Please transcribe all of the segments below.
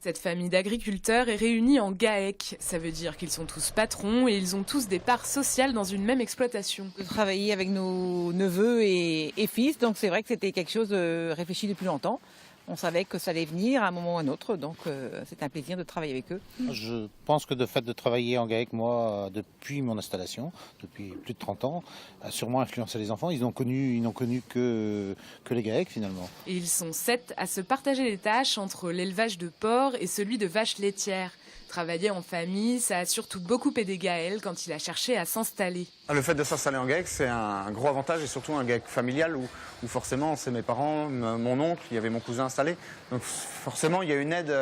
Cette famille d'agriculteurs est réunie en GAEC. Ça veut dire qu'ils sont tous patrons et ils ont tous des parts sociales dans une même exploitation. De travailler avec nos neveux et fils, donc c'est vrai que c'était quelque chose de réfléchi depuis longtemps. On savait que ça allait venir à un moment ou à un autre, donc c'est un plaisir de travailler avec eux. Je pense que le fait de travailler en GAEC, moi, depuis mon installation, depuis plus de 30 ans, a sûrement influencé les enfants. Ils n'ont connu que les GAEC finalement. Et ils sont 7 à se partager les tâches entre l'élevage de porcs et celui de vaches laitières. Travailler en famille, ça a surtout beaucoup aidé Gaël quand il a cherché à s'installer. Le fait de s'installer en GAEC, c'est un gros avantage et surtout un GAEC familial où forcément c'est mes parents, mon oncle, il y avait mon cousin installé. Donc forcément il y a une aide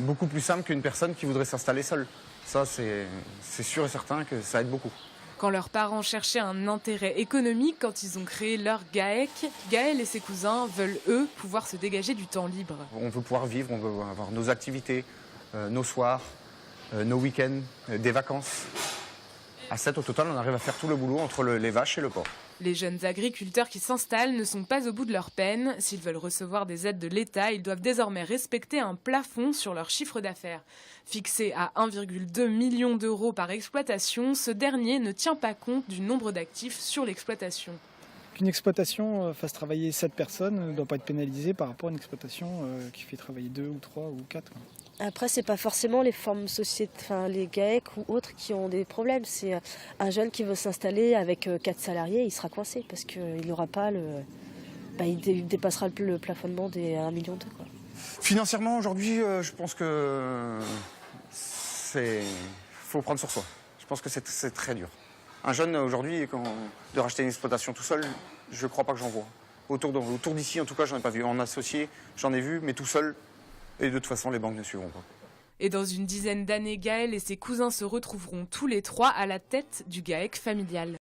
beaucoup plus simple qu'une personne qui voudrait s'installer seule. Ça c'est sûr et certain que ça aide beaucoup. Quand leurs parents cherchaient un intérêt économique quand ils ont créé leur GAEC, Gaël et ses cousins veulent eux pouvoir se dégager du temps libre. On veut pouvoir vivre, on veut avoir nos activités, nos soirs, nos week-ends, des vacances. À 7 au total, on arrive à faire tout le boulot entre les vaches et le porc. Les jeunes agriculteurs qui s'installent ne sont pas au bout de leur peine. S'ils veulent recevoir des aides de l'État, ils doivent désormais respecter un plafond sur leur chiffre d'affaires. Fixé à 1,2 million d'euros par exploitation, ce dernier ne tient pas compte du nombre d'actifs sur l'exploitation. Qu'une exploitation fasse travailler 7 personnes ne doit pas être pénalisée par rapport à une exploitation qui fait travailler 2 ou 3 ou 4. Après, c'est pas forcément les formes sociétés, enfin les GAEC ou autres qui ont des problèmes. C'est un jeune qui veut s'installer avec 4 salariés, il sera coincé parce qu'il n'aura pas il dépassera le plafonnement des 1,2 million. Financièrement, aujourd'hui, je pense que faut prendre sur soi. Je pense que c'est très dur. Un jeune aujourd'hui, de racheter une exploitation tout seul, je ne crois pas que j'en vois. Autour d'ici, en tout cas, j'en ai pas vu. En associé, j'en ai vu, mais tout seul. Et de toute façon, les banques ne suivront pas. Et dans une dizaine d'années, Gaël et ses cousins se retrouveront tous les 3 à la tête du GAEC familial.